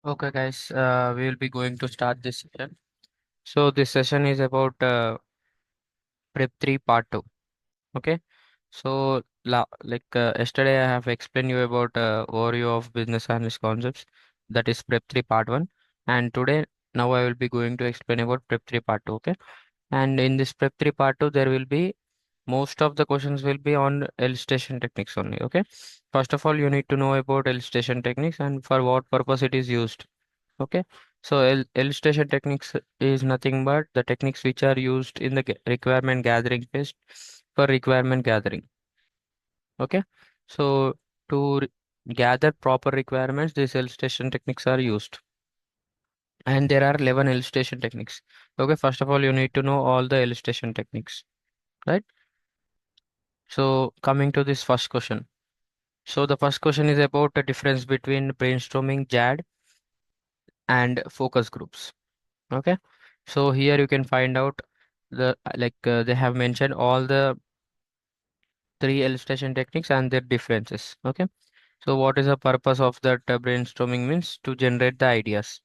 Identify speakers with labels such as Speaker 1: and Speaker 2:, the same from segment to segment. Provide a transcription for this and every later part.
Speaker 1: Okay, guys, we will be going to start this session. So this session is about Prep 3 Part 2. Okay. So yesterday I have explained you about overview of business analyst concepts. That is Prep 3 Part 1. And today, now I will be going to explain about Prep 3 Part 2. Okay. And in this Prep 3 Part 2, there will be most of the questions will be on illustration techniques only. Okay. First of all, you need to know about illustration techniques and for what purpose it is used. Okay, so illustration techniques is nothing but the techniques which are used in the requirement gathering phase for requirement gathering. Okay, so to gather proper requirements, these illustration techniques are used, and there are 11 illustration techniques. Okay, first of all, you need to know all the illustration techniques, right? So coming to this first question. So the first question is about the difference between brainstorming, JAD, and focus groups. Okay, so here you can find out they have mentioned all the three illustration techniques and their differences. Okay, so what is the purpose of that brainstorming means to generate the ideas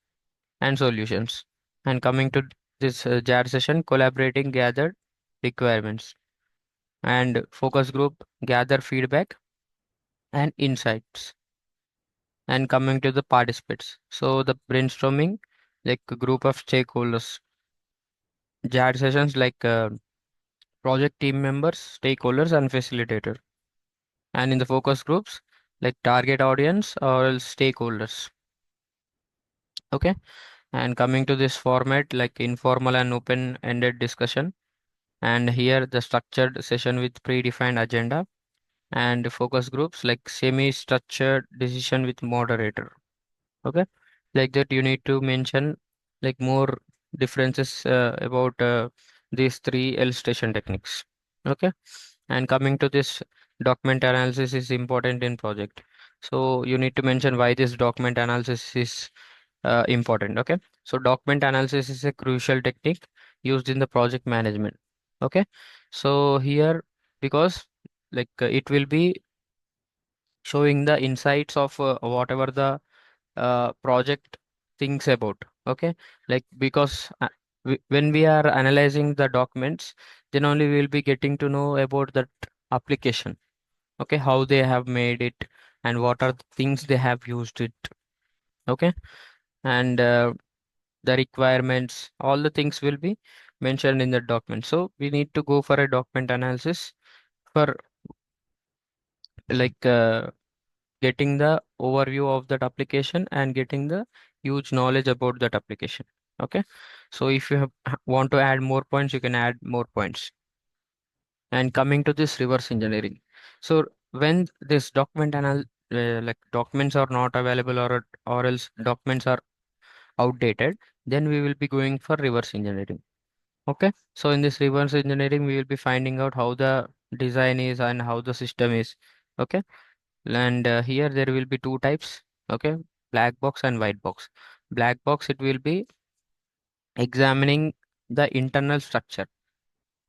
Speaker 1: and solutions. And coming to this JAR session, collaborating gathered requirements, and focus group gather feedback and insights. And coming to the participants, so the brainstorming, like a group of stakeholders. JAR sessions like project team members, stakeholders, and facilitator. And in the focus groups, like target audience or else stakeholders. Okay. And coming to this format, like informal and open-ended discussion. And here the structured session with predefined agenda and focus groups like semi-structured decision with moderator. Okay. Like that, you need to mention like more differences about these three illustration techniques. Okay. And coming to this, document analysis is important in project. So you need to mention why this document analysis is important. Okay. So document analysis is a crucial technique used in the project management. Okay. So here, because it will be showing the insights of whatever the project thinks about. Okay, like because when we are analyzing the documents, then only we will be getting to know about that application. Okay, how they have made it and what are the things they have used it. Okay, and the requirements, all the things will be mentioned in the document. So we need to go for a document analysis for like getting the overview of that application and getting the huge knowledge about that application. Okay, so if you want to add more points, you can add more points. And coming to this reverse engineering, so when this documents are not available, or else documents are outdated, then we will be going for reverse engineering. Okay, so in this reverse engineering we will be finding out how the design is and how the system is. Okay, and here there will be two types. Okay, black box and white box. Black box, it will be examining the internal structure.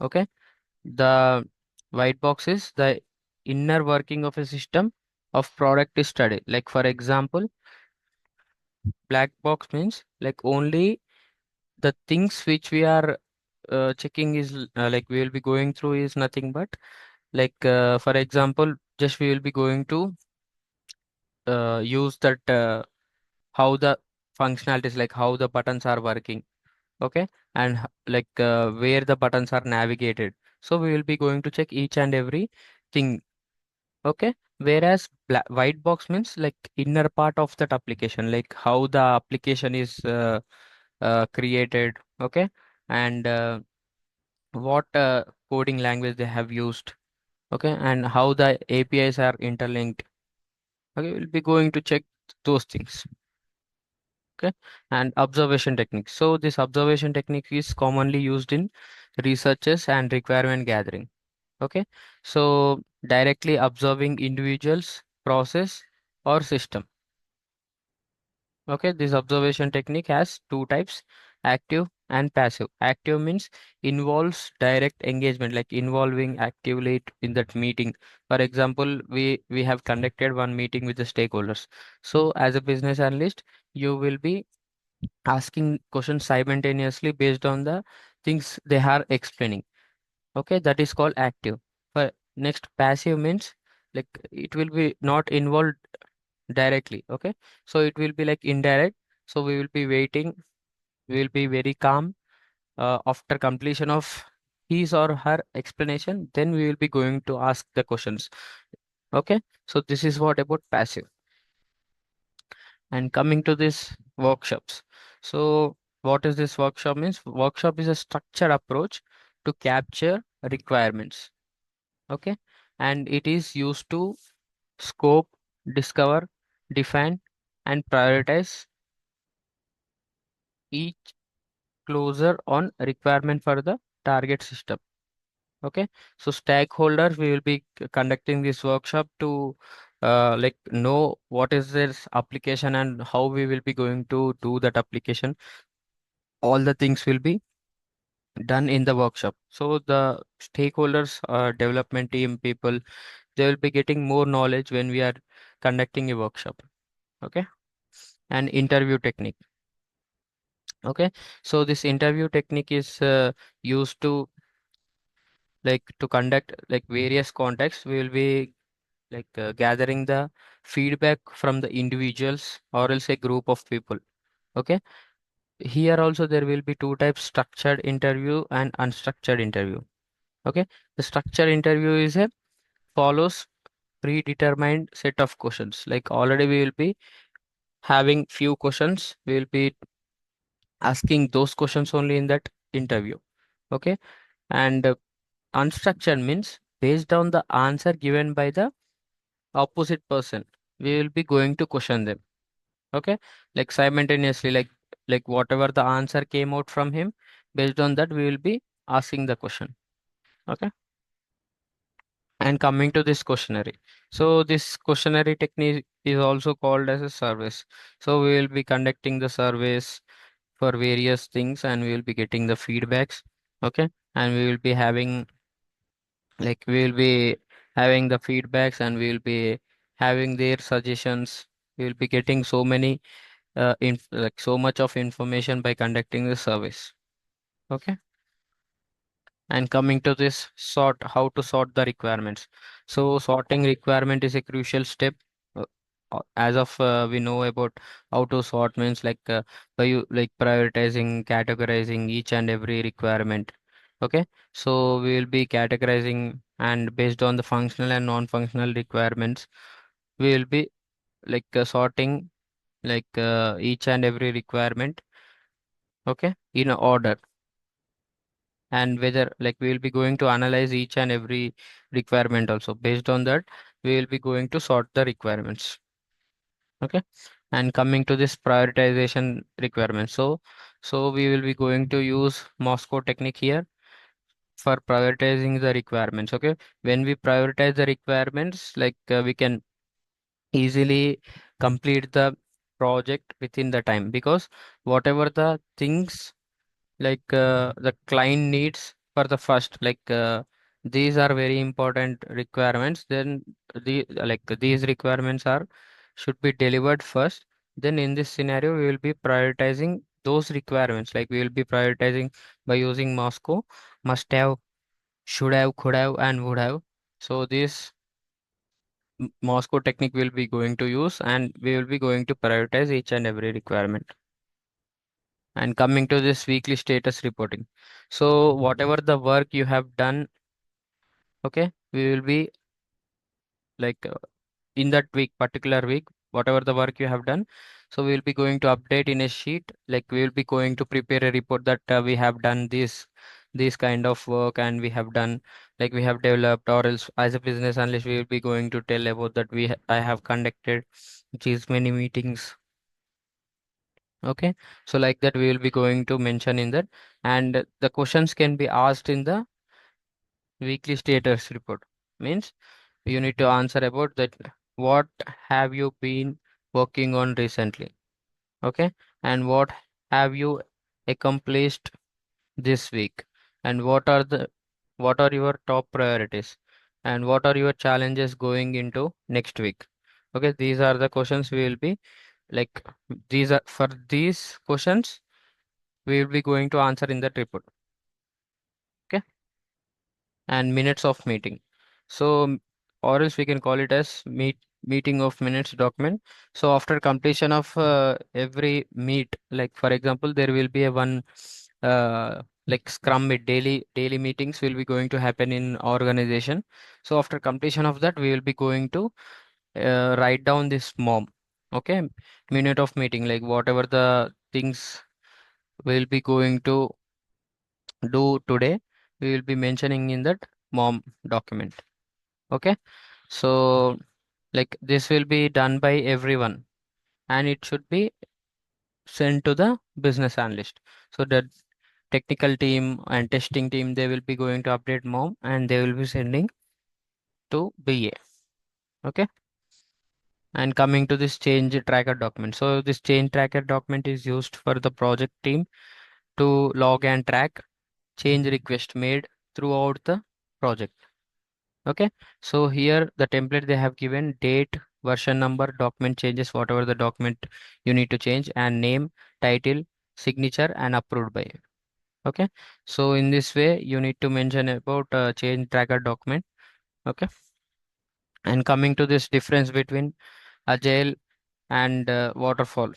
Speaker 1: Okay, the white box is the inner working of a system of product is studied. Like for example, black box means like only the things which we are checking is like we will be going through is nothing but for example, just we will be going to use that how the functionalities, like how the buttons are working. Okay, and where the buttons are navigated. So we will be going to check each and every thing. Okay, whereas white box means like inner part of that application, like how the application is created. Okay, and what coding language they have used. Okay, and how the APIs are interlinked. Okay, we'll be going to check those things. Okay, and observation technique. So this observation technique is commonly used in researches and requirement gathering. Okay, so directly observing individuals, process, or system. Okay, this observation technique has two types: active and passive. Active means involves direct engagement, like involving actively in that meeting. For example, we have conducted one meeting with the stakeholders. So as a business analyst, you will be asking questions simultaneously based on the things they are explaining. Okay, that is called active. But next, passive means like it will be not involved directly. Okay, so it will be like indirect. So we will be waiting, we will be very calm after completion of his or her explanation, then we will be going to ask the questions. Okay, so this is what about passive. And coming to this workshops. So what is this workshop means? Workshop is a structured approach to capture requirements. Okay, and it is used to scope, discover, define, and prioritize each closer on requirement for the target system. Okay, so stakeholders, we will be conducting this workshop to like know what is this application and how we will be going to do that application. All the things will be done in the workshop. So the stakeholders, development team people, they will be getting more knowledge when we are conducting a workshop. Okay, and interview technique. Okay, so this interview technique is used to like to conduct like various contexts. We will be like gathering the feedback from the individuals or else a group of people. Okay, here also there will be two types: structured interview and unstructured interview. Okay, the structured interview is a follows predetermined set of questions. Like already we will be having few questions, we will be asking those questions only in that interview. Okay, and unstructured means based on the answer given by the opposite person, we will be going to question them. Okay, like simultaneously, like whatever the answer came out from him, based on that we will be asking the question. Okay, and coming to this questionnaire. So this questionnaire technique is also called as a service. So we will be conducting the surveys for various things and we will be getting the feedbacks. Okay, and we will be having like we will be having the feedbacks and we will be having their suggestions. We will be getting so many like so much of information by conducting the service. Okay, and coming to this how to sort the requirements. So sorting requirement is a crucial step. As of we know about how to sort means like by you like prioritizing, categorizing each and every requirement. Okay, so we will be categorizing and based on the functional and non-functional requirements, we will be like sorting like each and every requirement. Okay, in a order, and whether like we will be going to analyze each and every requirement also. Based on that, we will be going to sort the requirements. Okay, and coming to this prioritization requirement. So we will be going to use Moscow technique here for prioritizing the requirements. Okay, when we prioritize the requirements, like we can easily complete the project within the time, because whatever the things like the client needs for the first, like these are very important requirements, then these requirements are should be delivered first. Then in this scenario we will be prioritizing those requirements, like we will be prioritizing by using Moscow: must have, should have, could have, and would have. So this Moscow technique will be going to use and we will be going to prioritize each and every requirement. And coming to this weekly status reporting. So whatever the work you have done, okay, we will be like in that week, particular week, whatever the work you have done. So we will be going to update in a sheet, like we will be going to prepare a report that we have done this kind of work and we have done, like we have developed, or else as a business analyst we will be going to tell about that I have conducted these many meetings. Okay, so like that we will be going to mention in that, and the questions can be asked in the weekly status report. Means you need to answer about that, what have you been working on recently. Okay, and what have you accomplished this week, and what are your top priorities, and what are your challenges going into next week. Okay, these are the questions we will be like these are for these questions we will be going to answer in that report. Okay, and minutes of meeting. So, or else we can call it as meeting of minutes document. So after completion of every meet, like for example, there will be a one like Scrum meet, daily meetings will be going to happen in organization. So after completion of that, we will be going to write down this mom. Okay, minute of meeting, like whatever the things we'll be going to do today, we will be mentioning in that mom document. Okay, so like this will be done by everyone, and it should be sent to the business analyst. So the technical team and testing team, they will be going to update mom, and they will be sending to BA. Okay, and coming to this change tracker document. So this change tracker document is used for the project team to log and track change request made throughout the project. Okay, so here the template they have given date, version number, document changes, whatever the document you need to change, and name, title, signature, and approved by. Okay, so in this way you need to mention about change tracker document. Okay, and coming to this difference between agile and waterfall.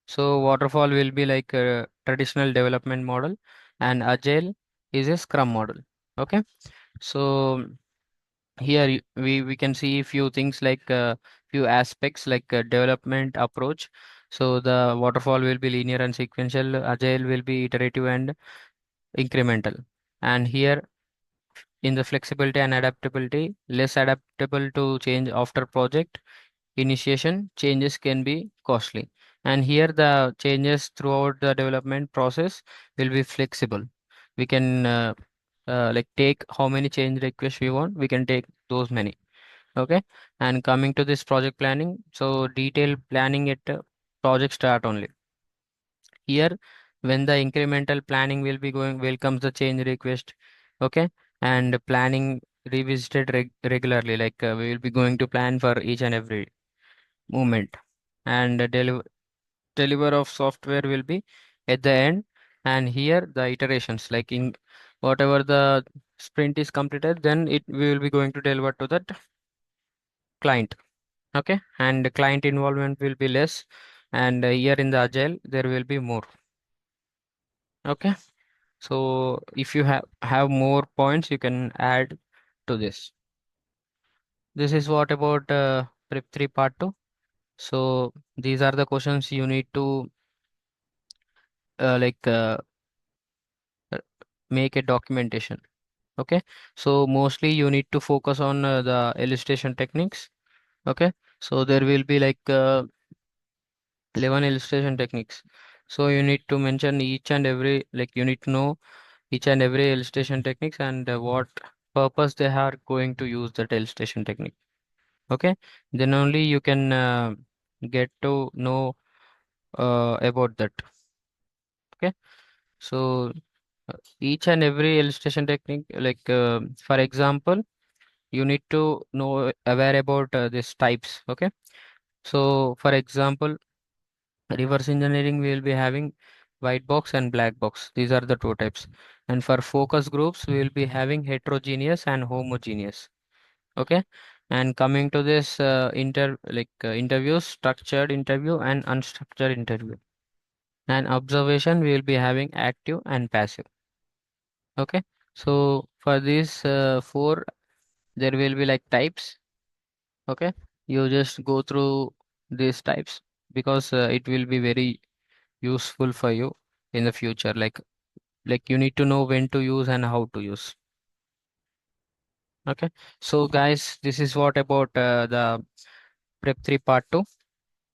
Speaker 1: So waterfall will be like a traditional development model, and agile is a scrum model. Okay, so here we can see few things like few aspects like development approach. So the waterfall will be linear and sequential, agile will be iterative and incremental. And here in the flexibility and adaptability, less adaptable to change after project initiation, changes can be costly. And here the changes throughout the development process will be flexible. We can like take how many change requests we want, we can take those many. Okay, and coming to this project planning, so detailed planning at project start only. Here, when the incremental planning will be going, will comes the change request. Okay, and planning revisited regularly, like we will be going to plan for each and every movement, and deliver of software will be at the end. And here the iterations, like in whatever the sprint is completed, then it we will be going to deliver to that client. Okay, and the client involvement will be less, and here in the agile there will be more. Okay, so if you have more points you can add to this. This is what about prep 3 part 2. So these are the questions you need to like uh, make a documentation. Okay, so mostly you need to focus on the illustration techniques. Okay, so there will be like 11 illustration techniques. So you need to mention each and every, like you need to know each and every illustration techniques, and what purpose they are going to use that illustration technique. Okay, then only you can get to know about that. Okay, so each and every illustration technique, like for example, you need to know aware about these types. Okay, so for example, reverse engineering we will be having white box and black box. These are the two types. And for focus groups, we will be having heterogeneous and homogeneous. Okay. And coming to this interviews, structured interview and unstructured interview. And observation, we will be having active and passive. Okay. So for these four, there will be like types. Okay. You just go through these types because it will be very useful for you in the future, like you need to know when to use and how to use. Okay, so guys, this is what about the prep 3 part 2.